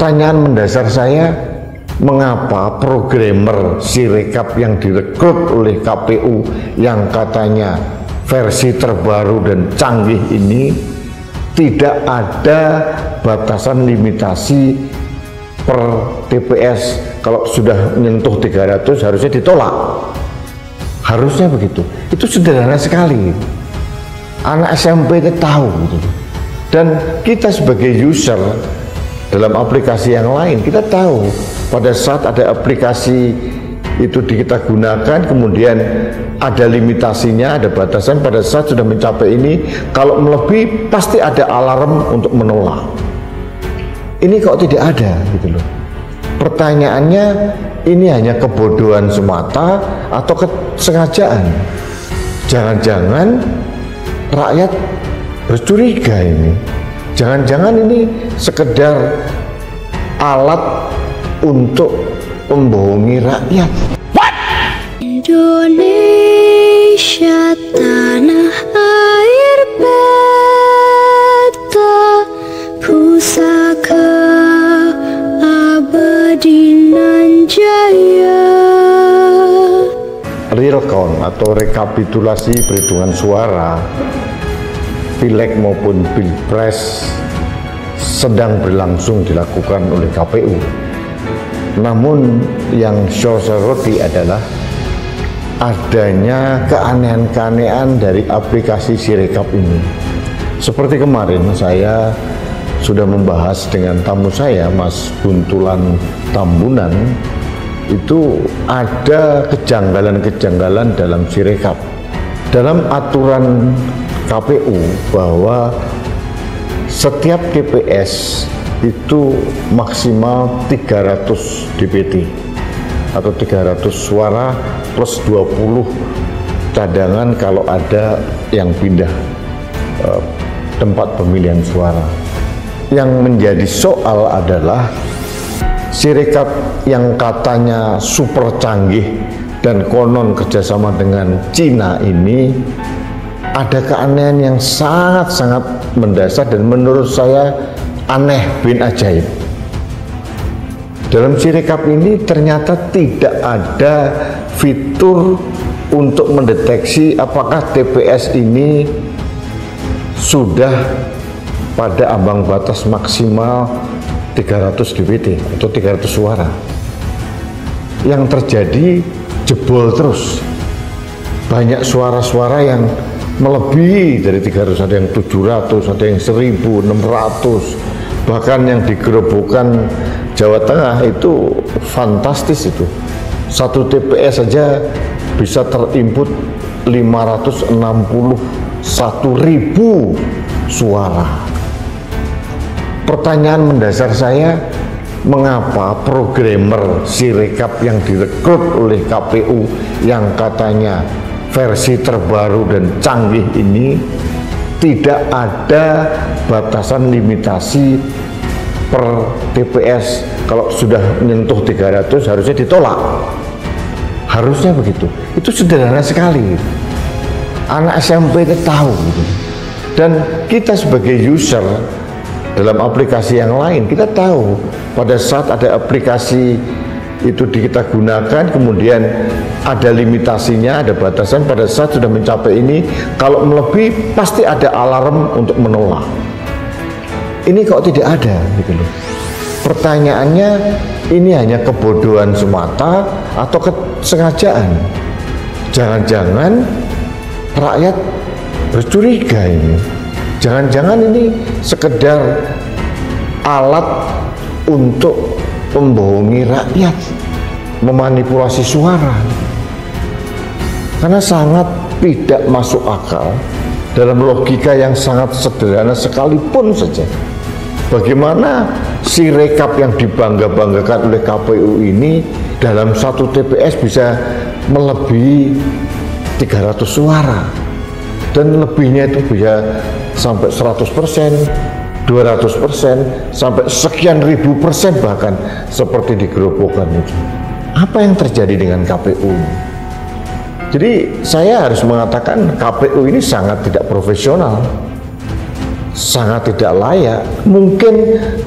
Pertanyaan mendasar saya, mengapa programmer Sirekap yang direkrut oleh KPU yang katanya versi terbaru dan canggih ini tidak ada batasan limitasi per TPS? Kalau sudah menyentuh 300 harusnya ditolak, harusnya begitu. Itu sederhana sekali, anak SMP itu tahu gitu. Dan kita sebagai user dalam aplikasi yang lain, kita tahu pada saat ada aplikasi itu kita gunakan, kemudian ada limitasinya, ada batasan. Pada saat sudah mencapai ini, kalau melebihi pasti ada alarm untuk menolak. Ini kok tidak ada gitu loh. Pertanyaannya, ini hanya kebodohan semata atau kesengajaan? Jangan-jangan rakyat bercuriga ini. Jangan-jangan ini sekedar alat untuk membohongi rakyat. What? Indonesia tanah air beta, pusaka abadi nan jaya. Real count atau rekapitulasi perhitungan suara Pileg maupun Pilpres sedang berlangsung dilakukan oleh KPU. Namun yang soroti adalah adanya keanehan-keanehan dari aplikasi Sirekap ini. Seperti kemarin saya sudah membahas dengan tamu saya, Mas Buntulan Tambunan, itu ada kejanggalan-kejanggalan dalam Sirekap. Dalam aturan KPU bahwa setiap TPS itu maksimal 300 DPT atau 300 suara plus 20 cadangan kalau ada yang pindah tempat pemilihan suara. Yang menjadi soal adalah Sirekap yang katanya super canggih dan konon kerjasama dengan Cina ini ada keanehan yang sangat-sangat mendasar dan menurut saya aneh bin ajaib. Dalam Sirekap ini ternyata tidak ada fitur untuk mendeteksi apakah TPS ini sudah pada ambang batas maksimal 300 DPT atau 300 suara. Yang terjadi jebol terus. Banyak suara-suara yang melebihi dari 300, ada yang 700, ada yang 1.600, bahkan yang digerobokan Jawa Tengah itu fantastis itu. Satu TPS saja bisa terinput 561.000 suara. Pertanyaan mendasar saya, mengapa programmer Sirekap yang direkrut oleh KPU yang katanya versi terbaru dan canggih ini tidak ada batasan limitasi per TPS? Kalau sudah menyentuh 300 harusnya ditolak, harusnya begitu. Itu sederhana sekali, anak SMP itu tahu gitu. Dan kita sebagai user dalam aplikasi yang lain, kita tahu pada saat ada aplikasi itu kita gunakan, kemudian ada limitasinya, ada batasan. Pada saat sudah mencapai ini, kalau melebihi pasti ada alarm untuk menolak. Ini kok tidak ada gitu loh. Pertanyaannya, ini hanya kebodohan semata atau kesengajaan? Jangan-jangan rakyat bercuriga ini. Jangan-jangan ini sekedar alat untuk membohongi rakyat, memanipulasi suara. Karena sangat tidak masuk akal dalam logika yang sangat sederhana sekalipun saja. Bagaimana Sirekap yang dibangga-banggakan oleh KPU ini dalam satu TPS bisa melebihi 300 suara, dan lebihnya itu bisa sampai 100%, 200%, sampai sekian ribu persen bahkan seperti di Gerobokan itu. Apa yang terjadi dengan KPU? Jadi saya harus mengatakan KPU ini sangat tidak profesional. sangat tidak layak. Mungkin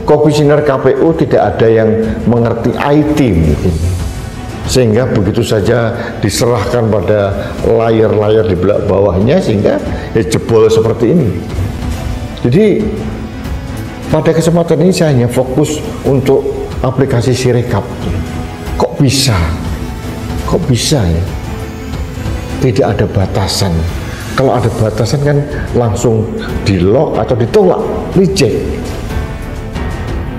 komisioner KPU tidak ada yang mengerti IT mungkin, sehingga begitu saja diserahkan pada layar-layar di belakang bawahnya, sehingga ya jebol seperti ini. Jadi pada kesempatan ini saya hanya fokus untuk aplikasi Sirekap. Kok bisa ya tidak ada batasan? Kalau ada batasan kan langsung di-lock atau ditolak, reject.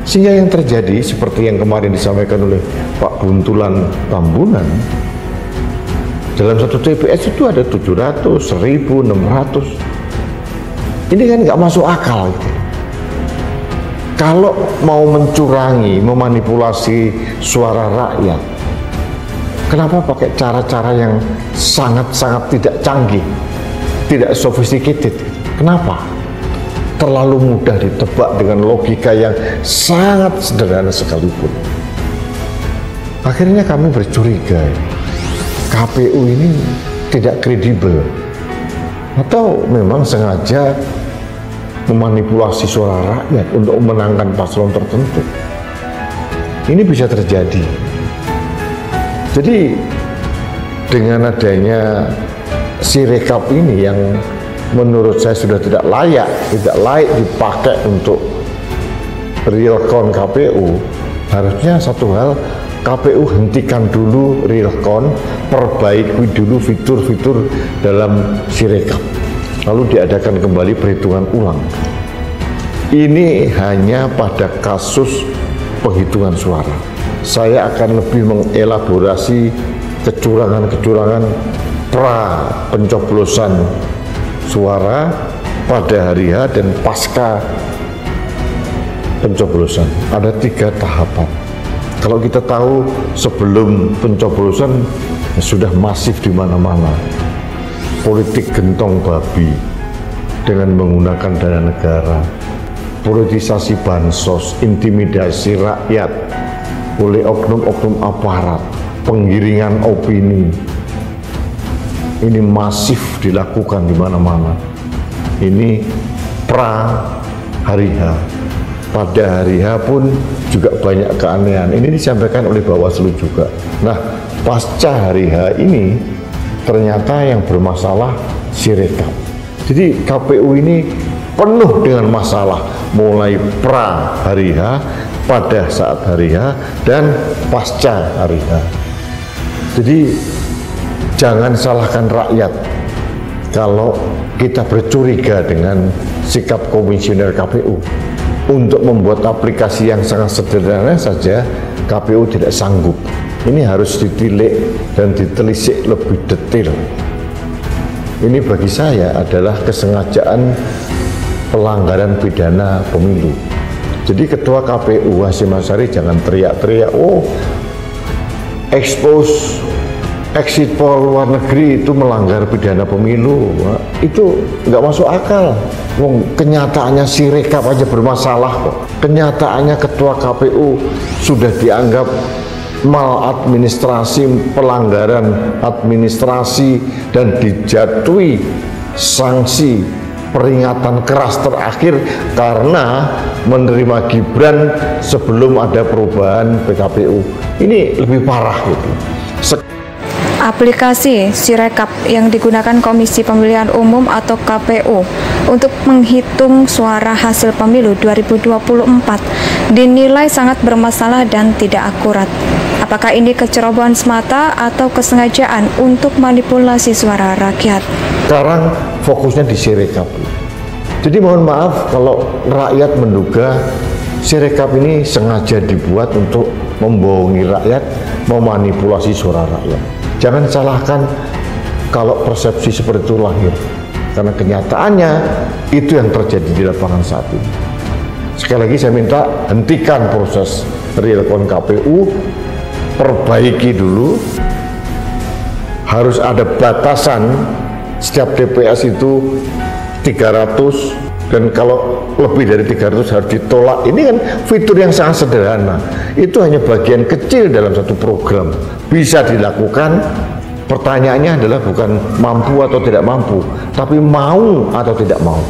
Sehingga yang terjadi seperti yang kemarin disampaikan oleh Pak Buntulan Tambunan, dalam satu TPS itu ada 700, 1.600. Ini kan nggak masuk akal. Kalau mau mencurangi, memanipulasi suara rakyat, kenapa pakai cara-cara yang sangat-sangat tidak canggih, tidak sophisticated? Kenapa? Terlalu mudah ditebak dengan logika yang sangat sederhana sekalipun. Akhirnya kami bercuriga, KPU ini tidak kredibel, atau memang sengaja memanipulasi suara rakyat untuk memenangkan paslon tertentu. Ini bisa terjadi. Jadi dengan adanya Sirekap ini yang menurut saya sudah tidak layak dipakai untuk real count KPU, harusnya satu hal, KPU hentikan dulu real count, perbaiki dulu fitur-fitur dalam Sirekap, lalu diadakan kembali perhitungan ulang. Ini hanya pada kasus penghitungan suara. Saya akan lebih mengelaborasi kecurangan-kecurangan pra pencoblosan suara pada hari H dan pasca pencoblosan. Ada 3 tahapan. Kalau kita tahu sebelum pencoblosan sudah masif di mana-mana politik gentong babi dengan menggunakan dana negara, politisasi bansos, intimidasi rakyat oleh oknum-oknum aparat, penggiringan opini. Ini masif dilakukan di mana-mana. Ini pra hari H. Pada hari H pun juga banyak keanehan. Ini disampaikan oleh Bawaslu juga. Nah, pasca hari H ini ternyata yang bermasalah Sirekap. Jadi KPU ini penuh dengan masalah, mulai pra hari H, pada saat hari H, dan pasca hari H. Jadi jangan salahkan rakyat kalau kita bercuriga dengan sikap komisioner KPU. Untuk membuat aplikasi yang sangat sederhana saja KPU tidak sanggup. Ini harus ditilik dan ditelisik lebih detail. Ini bagi saya adalah kesengajaan pelanggaran pidana pemilu. Jadi Ketua KPU Hasyim Asyari jangan teriak-teriak, oh expose exit poll luar negeri itu melanggar pidana pemilu. Wah, itu nggak masuk akal. Kenyataannya Sirekap aja bermasalah kok. Kenyataannya Ketua KPU sudah dianggap maladministrasi, pelanggaran administrasi, dan dijatuhi sanksi peringatan keras terakhir karena menerima Gibran sebelum ada perubahan PKPU. Ini lebih parah gitu. Aplikasi Sirekap yang digunakan Komisi Pemilihan Umum atau KPU untuk menghitung suara hasil pemilu 2024 dinilai sangat bermasalah dan tidak akurat. Apakah ini kecerobohan semata atau kesengajaan untuk manipulasi suara rakyat? Sekarang fokusnya di Sirekap. Jadi mohon maaf kalau rakyat menduga Sirekap ini sengaja dibuat untuk membohongi rakyat, memanipulasi suara rakyat. Jangan salahkan kalau persepsi seperti itu lahir, karena kenyataannya itu yang terjadi di lapangan saat ini. Sekali lagi saya minta hentikan proses real count KPU, perbaiki dulu, harus ada batasan, setiap TPS itu 300, dan kalau lebih dari 300 harus ditolak. Ini kan fitur yang sangat sederhana, itu hanya bagian kecil dalam satu program, bisa dilakukan. Pertanyaannya adalah bukan mampu atau tidak mampu, tapi mau atau tidak mau.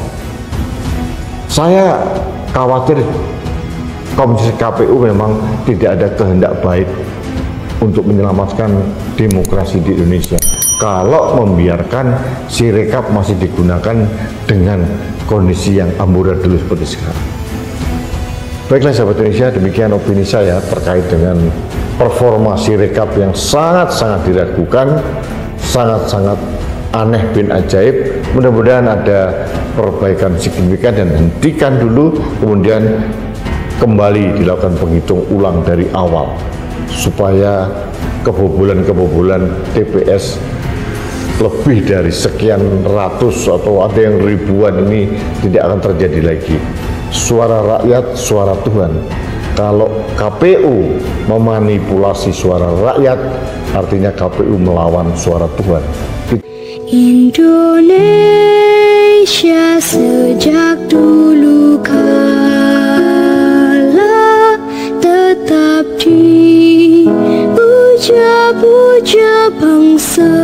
Saya khawatir Komisi KPU memang tidak ada kehendak baik untuk menyelamatkan demokrasi di Indonesia kalau membiarkan Sirekap masih digunakan dengan kondisi yang amburadul seperti sekarang. Baiklah sahabat Indonesia, demikian opini saya terkait dengan performa Sirekap yang sangat-sangat diragukan, sangat-sangat aneh bin ajaib. Mudah-mudahan ada perbaikan signifikan dan hentikan dulu, kemudian kembali dilakukan penghitung ulang dari awal supaya kebobolan-kebobolan TPS lebih dari sekian ratus atau ada yang ribuan ini tidak akan terjadi lagi. Suara rakyat, suara Tuhan. Kalau KPU memanipulasi suara rakyat, artinya KPU melawan suara Tuhan. Indonesia sejak dulu kala tetap dipuja-puja bangsa